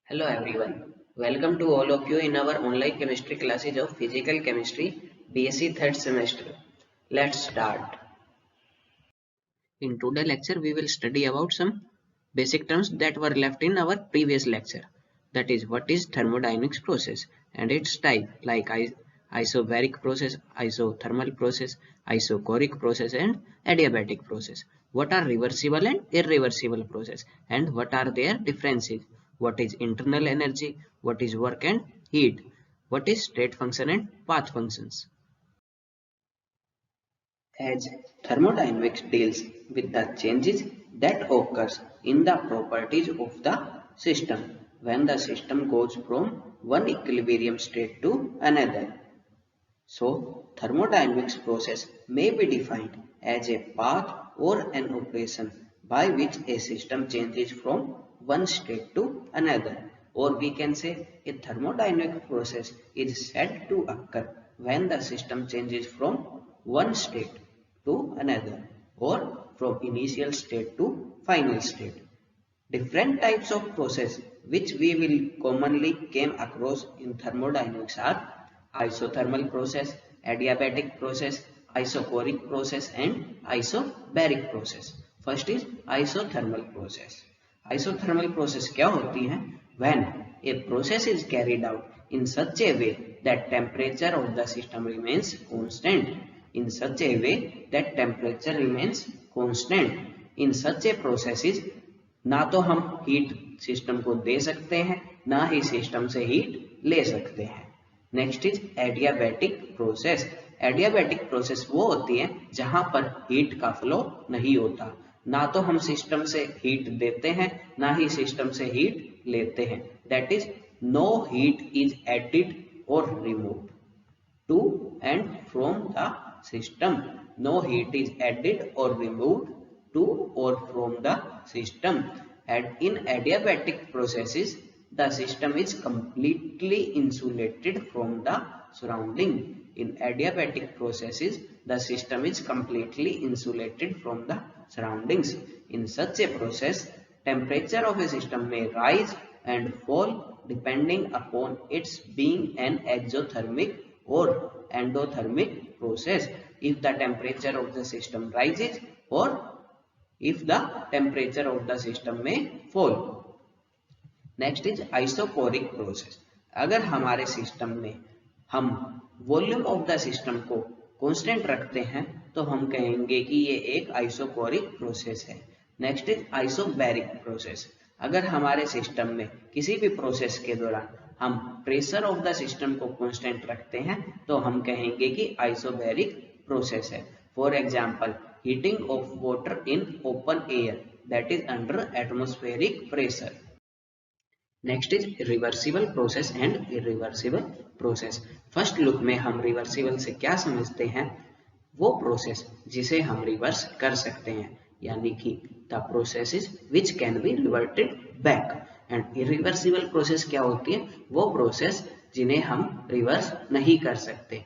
Hello everyone. Welcome to all of you in our online chemistry classes of Physical Chemistry BSc third semester. Let's start. In today's lecture we will study about some basic terms that were left in our previous lecture. That is what is thermodynamics process and its type like isobaric process, isothermal process, isochoric process and adiabatic process. What are reversible and irreversible process and what are their differences? What is internal energy? What is work and heat? What is state function and path functions? As thermodynamics deals with the changes that occurs in the properties of the system when the system goes from one equilibrium state to another. So, thermodynamics process may be defined as a path or an operation by which a system changes from one state to another. Or we can say a thermodynamic process is said to occur when the system changes from one state to another or from initial state to final state. Different types of process which we will commonly came across in thermodynamics are isothermal process, adiabatic process, isochoric process and isobaric process. First is isothermal process. Isothermal process क्या होती है? When a process is carried out in such a way that temperature of the system remains constant. In such a way that temperature remains constant. In such a process is ना तो हम heat system को दे सकते हैं ना ही system से heat ले सकते हैं. Next is adiabatic process. Adiabatic process वो होती है जहां पर हीट का फ्लो नहीं होता. ना तो हम सिस्टम से हीट देते हैं ना ही सिस्टम से हीट लेते हैं. That is no heat is added और removed to and from the system. No heat is added or removed to or from the system. And in adiabatic processes, the system is completely insulated from the surrounding. In adiabatic processes, the system is completely insulated from the surroundings. In such a process, temperature of a system may rise and fall depending upon its being an exothermic or endothermic process. If the temperature of the system rises or if the temperature of the system may fall. Next is isochoric process. अगर हमारे system में हम volume of the system को constant रखते हैं तो हम कहेंगे कि ये एक आइसोकोरिक प्रोसेस है. Next is isobaric process. अगर हमारे सिस्टम में किसी भी प्रोसेस के दौरान हम प्रेशर ऑफ द सिस्टम को कांस्टेंट रखते हैं तो हम कहेंगे कि आइसोबैरिक प्रोसेस है. For example heating of water in open air that is under atmospheric pressure. Next is reversible process and irreversible process. First look में हम रिवर्सिबल से क्या समझते हैं? वो प्रोसेस जिसे हम रिवर्स कर सकते हैं यानी कि the processes which can be reverted back. And irreversible process क्या होती है? वो प्रोसेस जिन्हें हम रिवर्स नहीं कर सकते.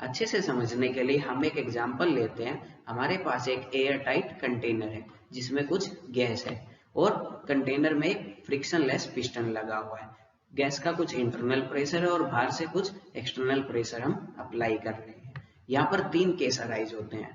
अच्छे से समझने के लिए हम एक एग्जांपल लेते हैं. हमारे पास एक एयर टाइट कंटेनर है जिसमें कुछ गैस है और कंटेनर में एक फ्रिक्शनलेस पिस्टन लगा हुआ है. गैस का कुछ इंटरनल प्रेशर है और बाहर से कुछ एक्सटर्नल प्रेशर हम अप्लाई कर रहे हैं. यहाँ पर तीन केस अराइज होते हैं.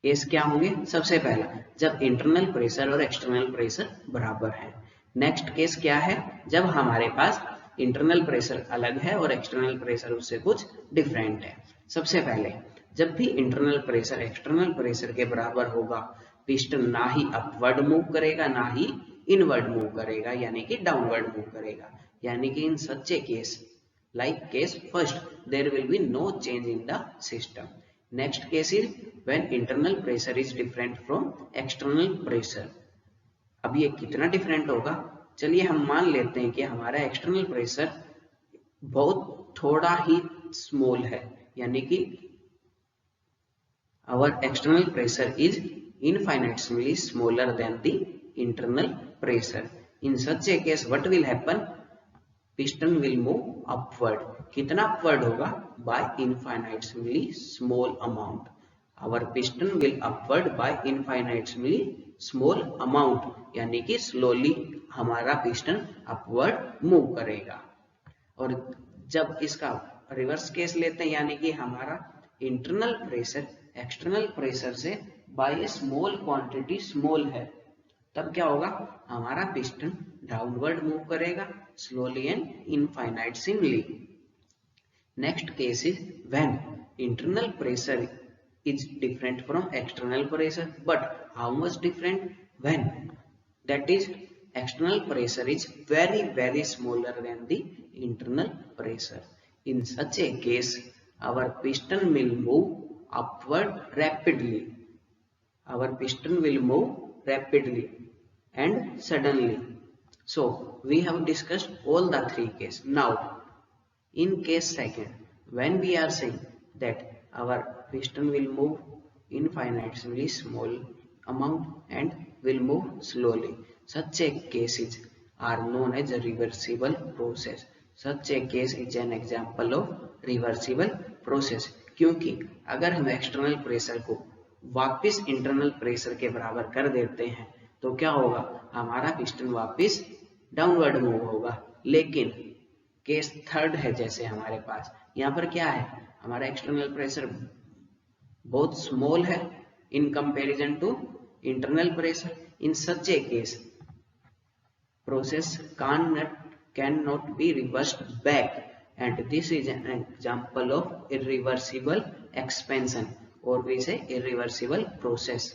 केस क्या होंगे? सबसे पहला जब इंटरनल प्रेशर और एक्सटर्नल प्रेशर बराबर है. नेक्स्ट केस क्या है? जब हमारे पास इंटरनल प्रेशर अलग है और एक्सटर्नल प्रेशर उससे कुछ डिफरेंट है. सबसे पहले जब भी इंटरनल प्रेशर एक्सटर्नल प्रेशर के बराबर होगा पिस्टन ना ही अपवर्ड मूव करेगा ना ही इनवर्ड मूव करेगा यानी कि डाउनवर्ड मूव करेगा. यानी कि इन such a case like case first there will be no change in the system. Next case is when internal pressure is different from external pressure. अब ये कितना डिफरेंट होगा? चलिए हम मान लेते हैं कि हमारा एक्सटर्नल प्रेशर बहुत थोड़ा ही स्मॉल है यानी कि our external pressure is infinitesimally smaller than the internal pressure. In such a case what will happen? Piston will move upward. कितना upward होगा? By infinitesimally small amount. our piston will upward by infinitesimally small amount, यानी कि slowly हमारा piston upward move करेगा। और जब इसका reverse case लेते हैं, यानी कि हमारा इंटरनल प्रेशर एक्सटर्नल प्रेशर से बाय स्मॉल क्वांटिटी स्मॉल है, तब क्या होगा, हमारा पिस्टन डाउनवर्ड मूव करेगा slowly and infinitesimally. Next case is when internal pressure is different from external pressure, but how much different? When that is external pressure is very smaller than the internal pressure. In such a case our piston will move upward rapidly, our piston will move rapidly and suddenly. So we have discussed all the three cases. Now in case second, when we are saying that our piston will move infinitesimally small amount and will move slowly, such a cases are known as a reversible process. Such a case is an example of reversible process, क्योंकि अगर हम external pressure को वापस internal pressure के बराबर कर देते हैं तो क्या होगा, हमारा पिस्टन वापस डाउनवर्ड मूव होगा। लेकिन केस थर्ड है, जैसे हमारे पास यहाँ पर क्या है, हमारा एक्सटर्नल प्रेशर बहुत स्मॉल है in comparison to internal pressure. In such a case process can not be reversed back, and this is an example of irreversible expansion, और we say irreversible process.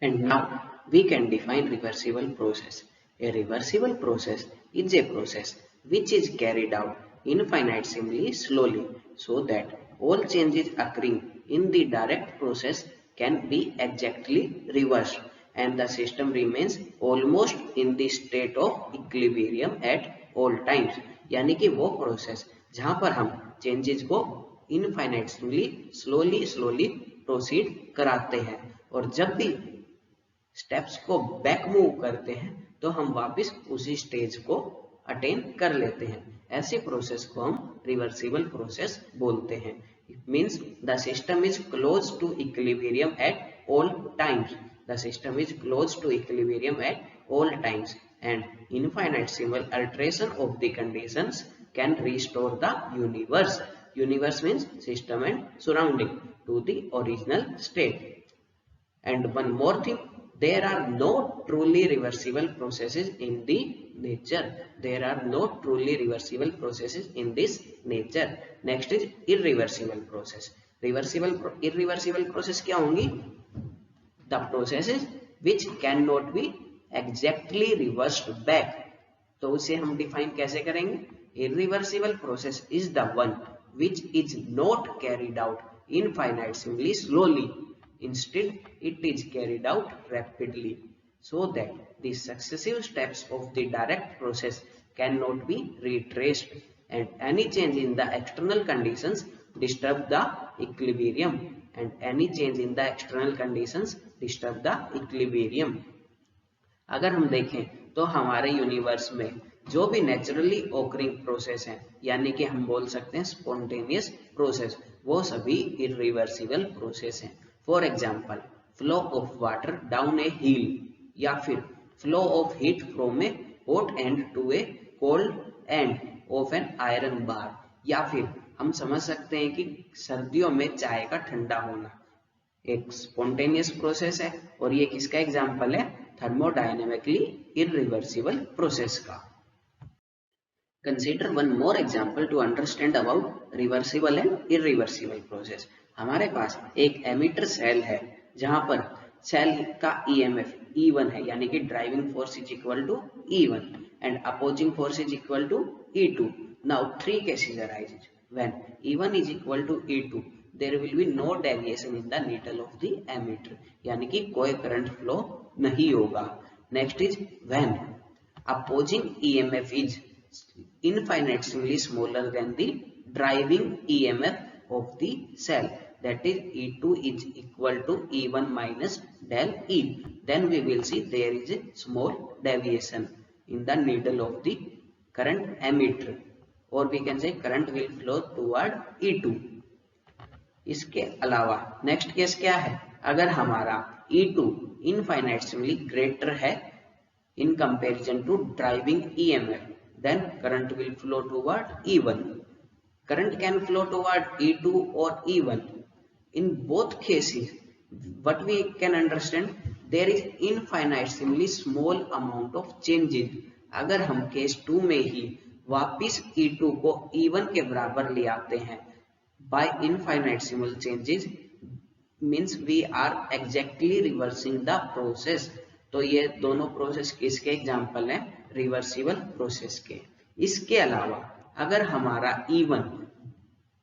And now we can define reversible process. A reversible process is a process which is carried out infinitesimally slowly, so that all changes occurring in the direct process can be exactly reversed and the system remains almost in the state of equilibrium at all times. यानी कि वो process जहां पर हम changes को infinitely slowly proceed कराते हैं, और जब भी स्टेप्स को बैक मूव करते हैं तो हम वापस उसी स्टेज को अटेन कर लेते हैं। ऐसी प्रोसेस को हम रिवर्सिबल प्रोसेस बोलते हैं। It means the system is close to equilibrium at all times, the system is close to equilibrium at all times and infinitesimal alteration of the conditions can restore the universe. Universe means system and surrounding to the original state. And one more thing, there are no truly reversible processes in the nature. There are no truly reversible processes in this nature. Next is irreversible process. Irreversible process क्या होंगी? The processes which cannot be exactly reversed back. तो उसे हम define कैसे करेंगे? Irreversible process is the one which is not carried out infinitesimally slowly. Instead, it is carried out rapidly, so that the successive steps of the direct process cannot be retraced, and any change in the external conditions disturb the equilibrium, and any change in the external conditions disturb the equilibrium. अगर हम देखें तो हमारे universe में जो भी naturally occurring process है, यानी कि हम बोल सकते हैं स्पॉन्टेनियस प्रोसेस, वो सभी इरिवर्सिबल प्रोसेस हैं। For example, flow of water down a hill, या फिर flow of heat from a hot end to a cold end of an iron bar, या फिर हम समझ सकते हैं कि सर्दियों में चाय का ठंडा होना एक स्पॉन्टेनियस प्रोसेस है, और ये किसका एग्जाम्पल है, थर्मोडायनेमिकली इरिवर्सिबल प्रोसेस का। Consider one more example to understand about reversible and irreversible process. हमारे पास एक एमिटर सेल है जहां पर सेल का EMF E1 है, यानी कि driving force is equal to E1 and opposing force is equal to E2. Now three cases arise when E1 is equal to E2. There will be no deviation in the needle of the emitter, यानी कि कोई current flow नहीं होगा. Next is when opposing EMF is infinitesimally smaller than the driving EMF of the cell, that is E2 is equal to E1 minus del E. Then we will see there is a small deviation in the needle of the current emitter, or we can say current will flow toward E2. इसके अलावा next case क्या है, अगर हमारा E2 infinitely greater है in comparison to driving EMF, then current will flow toward E1. Current can flow toward E2 or E1. In both cases, what we can understand, there is infinitesimally small amount of changes. अगर हम case 2 में ही वापिस E2 को E1 के बराबर ले आते हैं by infinitesimal changes, means we are exactly reversing the process. तो ये दोनों प्रोसेस किसके एग्जाम्पल हैं, रिवर्सिबल प्रोसेस के। इसके अलावा अगर हमारा E1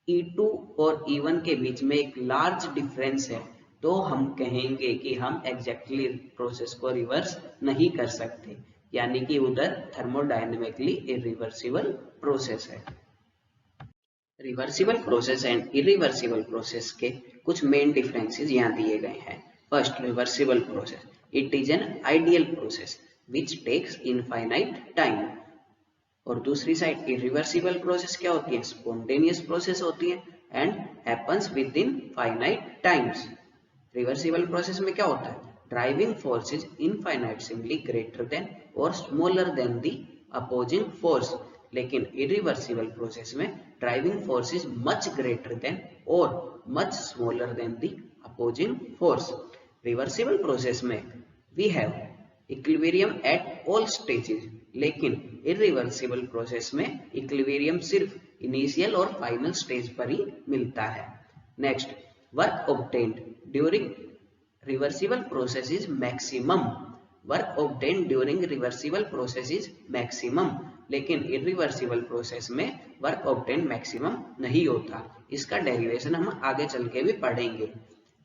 E2 और E1 के बीच में एक लार्ज डिफरेंस है तो हम कहेंगे कि हम एग्जैक्टली प्रोसेस को रिवर्स नहीं कर सकते, यानी कि उधर थर्मोडायनेमिकली इरिवर्सिबल प्रोसेस है। Reversible process and irreversible process के कुछ मेन डिफरेंसेस यहाँ दिए गए हैं। First, reversible process, it is an ideal process which takes infinite time. और दूसरी साइड इरिवर्सिबल प्रोसेस क्या होती है, स्पॉन्टेनियस प्रोसेस होती है and happens within finite times. Reversible process में क्या होता है, driving force is infinitely greater than और smaller than the opposing force. लेकिन इरिवर्सिबल प्रोसेस में driving force is much greater than और much smaller than the opposing force. Reversible process में we have equilibrium at all stages, लेकिन irreversible process में equilibrium सिर्फ initial और final stage पर ही मिलता है। Next, work obtained during reversible process is maximum. Work obtained during reversible process is maximum, लेकिन इरिवर्सिबल प्रोसेस में वर्क ऑब्टेन्ड मैक्सिमम नहीं होता। इसका डेरिवेशन हम आगे चल के भी पढ़ेंगे।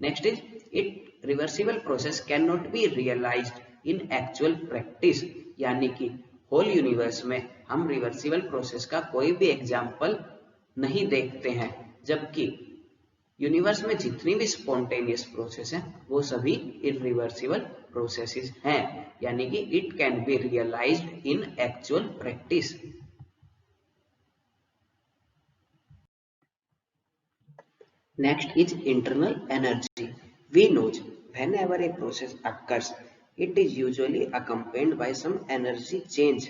Next is it reversible process can not be realized in actual practice, यानी कि होल यूनिवर्स में हम रिवर्सिबल प्रोसेस का कोई भी एग्जाम्पल नहीं देखते हैं, जबकि यूनिवर्स में जितनी भी स्पॉन्टेनियस प्रोसेस हैं वो सभी इरिवर्सिबल प्रोसेसेस हैं, यानी कि it can be realized in actual practice. Next is internal energy. We knows whenever a process occurs, it is usually accompanied by some energy change,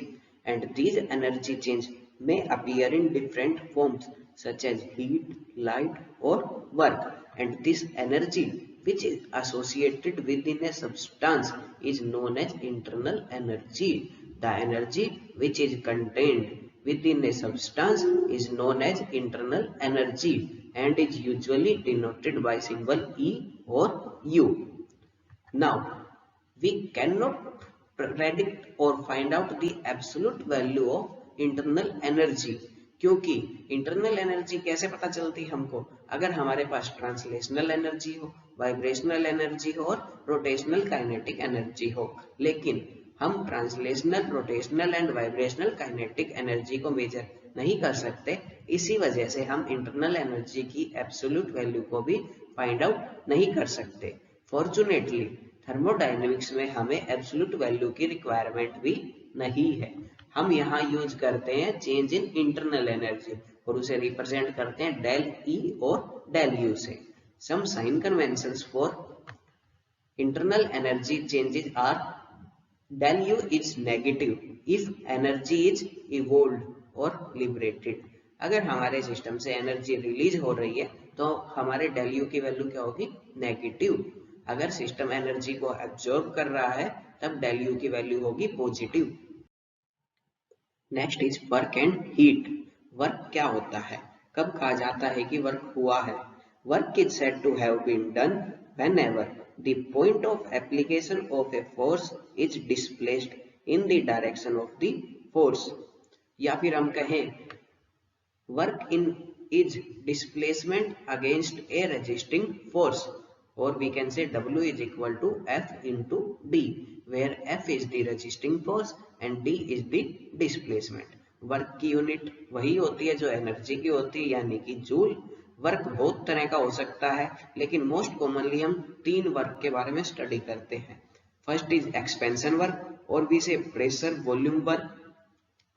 and these energy change may appear in different forms such as heat, light or work, and this energy which is associated within a substance is known as internal energy. The energy which is contained within a substance is known as internal energy and is usually denoted by symbol E or U. Now, we cannot predict or find out the absolute value of internal energy, क्योंकि internal energy कैसे पता चलती है हमको, अगर हमारे पास translational energy हो, vibrational energy हो और रोटेशनल काइनेटिक एनर्जी हो। लेकिन हम translational, rotational and vibrational kinetic energy को मेजर नहीं कर सकते, इसी वजह से हम इंटरनल एनर्जी की एब्सोल्यूट वैल्यू को भी फाइंड आउट नहीं कर सकते। फॉर्चुनेटली थर्मोडायनेमिक्स में हमें एब्सोल्यूट वैल्यू की रिक्वायरमेंट भी नहीं है। हम यहाँ यूज करते हैं चेंज इन इंटरनल एनर्जी और उसे रिप्रेजेंट करते हैं डेल ई और डेल यू से। Some sign conventions for internal energy changes are del u is negative if energy is evolved or liberated। अगर हमारे सिस्टम से एनर्जी रिलीज हो रही है तो हमारे del u की वैल्यू क्या होगी, नेगेटिव। अगर सिस्टम एनर्जी को एब्जॉर्ब कर रहा है तब del u की वैल्यू होगी positive. Next is work and heat. Work क्या होता है, कब कहा जाता है कि वर्क हुआ है? Work is said to have been done whenever the point of application of a force is displaced in the direction of the force। या फिर हम कहें work in is displacement against a resisting force, or we can say W is equal to F into D, where F is the resisting force and D is the displacement। Work की unit वही होती है जो energy की होती है, यानी कि जूल। वर्क बहुत तरह का हो सकता है, लेकिन मोस्ट कॉमनली हम 3 वर्क के बारे में स्टडी करते हैं। फर्स्ट इज एक्सपेंशन वर्क, और भी से pressure volume work.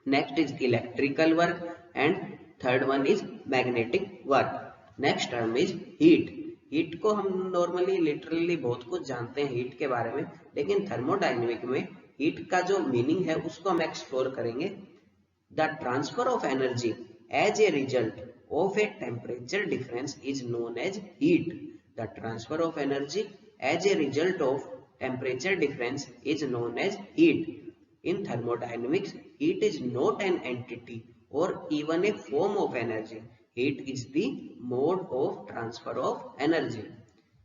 Next is electrical work and third one is magnetic work. Next term is heat. Heat को हम नॉर्मली लिटरली बहुत कुछ जानते हैं हीट के बारे में, लेकिन थर्मोडायनेमिक में हीट का जो मीनिंग है उसको हम एक्सप्लोर करेंगे। The transfer of energy as a result of a temperature difference is known as heat. The transfer of energy as a result of temperature difference is known as heat. In thermodynamics, heat is not an entity or even a form of energy. Heat is the mode of transfer of energy.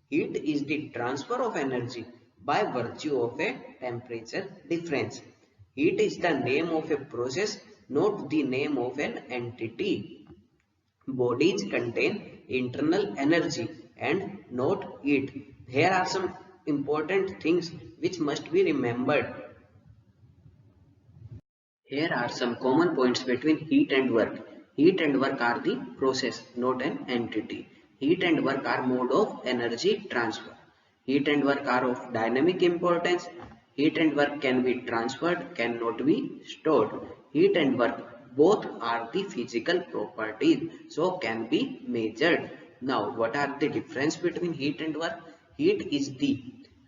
Heat is the transfer of energy by virtue of a temperature difference. Heat is the name of a process, not the name of an entity. Bodies contain internal energy and not heat. Here are some important things which must be remembered. Here are some common points between heat and work. Heat and work are the process, not an entity. Heat and work are mode of energy transfer. Heat and work are of dynamic importance. Heat and work can be transferred, cannot be stored. Heat and work both are the physical properties, so can be measured. Now, what are the difference between heat and work? Heat is the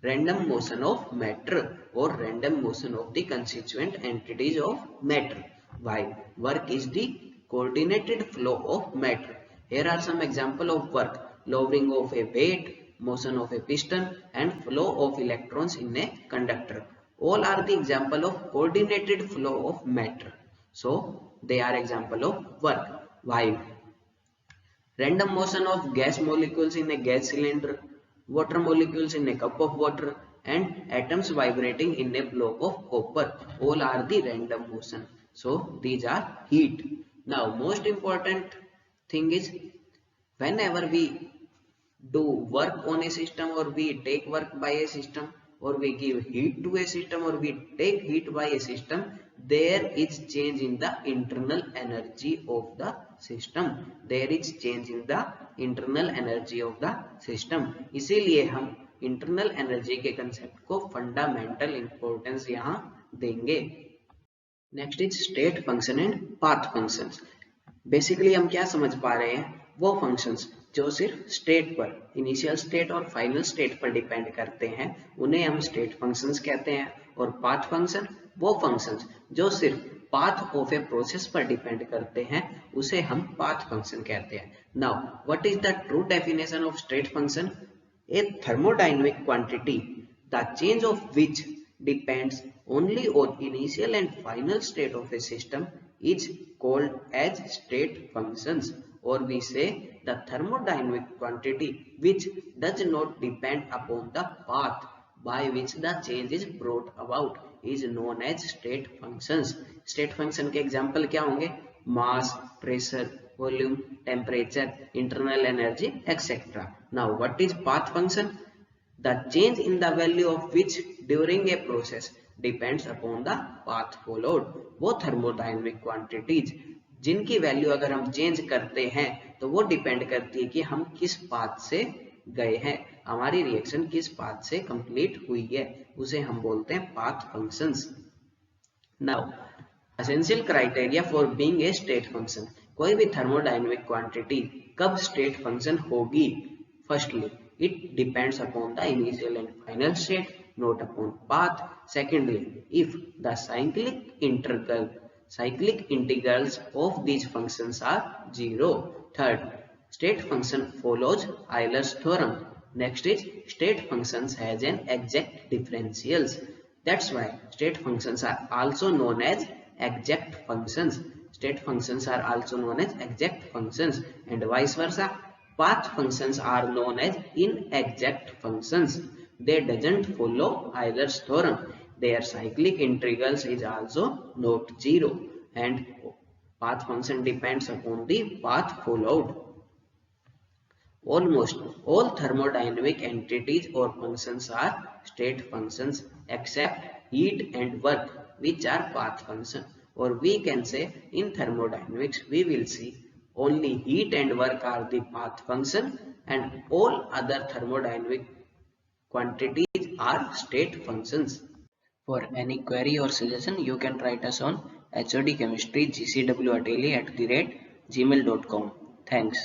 random motion of matter or random motion of the constituent entities of matter, while work is the coordinated flow of matter. Here are some examples of work: lowering of a weight, motion of a piston, and flow of electrons in a conductor. All are the example of coordinated flow of matter. So they are example of work. While random motion of gas molecules in a gas cylinder, water molecules in a cup of water, and atoms vibrating in a block of copper, all are the random motion. So these are heat. Now most important thing is, whenever we do work on a system or we take work by a system or we give heat to a system or we take heat by a system, there is change in the internal energy of the system. There is change in the internal energy of the system. इसीलिए हम internal energy के concept को fundamental importance यहाँ देंगे. Next is state function and path functions. Basically हम क्या समझ पा रहे हैं, वो फंक्शंस जो सिर्फ स्टेट पर, इनिशियल स्टेट और फाइनल स्टेट पर डिपेंड करते हैं, उन्हें हम स्टेट फंक्शंस कहते हैं. और पाथ फंक्शन वो फंक्शंस जो सिर्फ पाथ ऑफ ए प्रोसेस पर डिपेंड करते हैं, उसे हम पाथ फंक्शन कहते हैं. Now what is the true definition of state function? A thermodynamic quantity the change of which depends only on initial and final state of a system is called as state functions, or we say the thermodynamic quantity which does not depend upon the path by which the change is brought about is known as state functions. State function के example क्या होंगे? Mass, pressure, volume, temperature, internal energy, etc. Now what is path function? The change in the value of which during a process depends upon the path followed. वो thermodynamic quantities जिनकी value अगर हम change करते हैं तो वो depend करती है कि हम किस पाथ से गए हैं, हमारी रिएक्शन किस पाथ से कंप्लीट हुई है, उसे हम बोलते हैं path functions. Now essential criteria for being a state function. कोई भी थर्मोडायनेमिक क्वांटिटी कब स्टेट फंक्शन होगी? Firstly, it depends upon the initial and final state, not upon path. Secondly, if the cyclic integrals of these functions are zero. Third, state function follows Euler's theorem. Next is state functions has an exact differentials. That's why state functions are also known as exact functions. State functions are also known as exact functions, and vice versa. Path functions are known as inexact functions. They doesn't follow Euler's theorem. Their cyclic integrals is also not zero, and path function depends upon the path followed. Almost all thermodynamic entities or functions are state functions except heat and work, which are path function. Or we can say in thermodynamics we will see only heat and work are the path function and all other thermodynamic quantities are state functions. For any query or suggestion, you can write us on HOD Chemistry GCW Ateli @gmail.com. Thanks.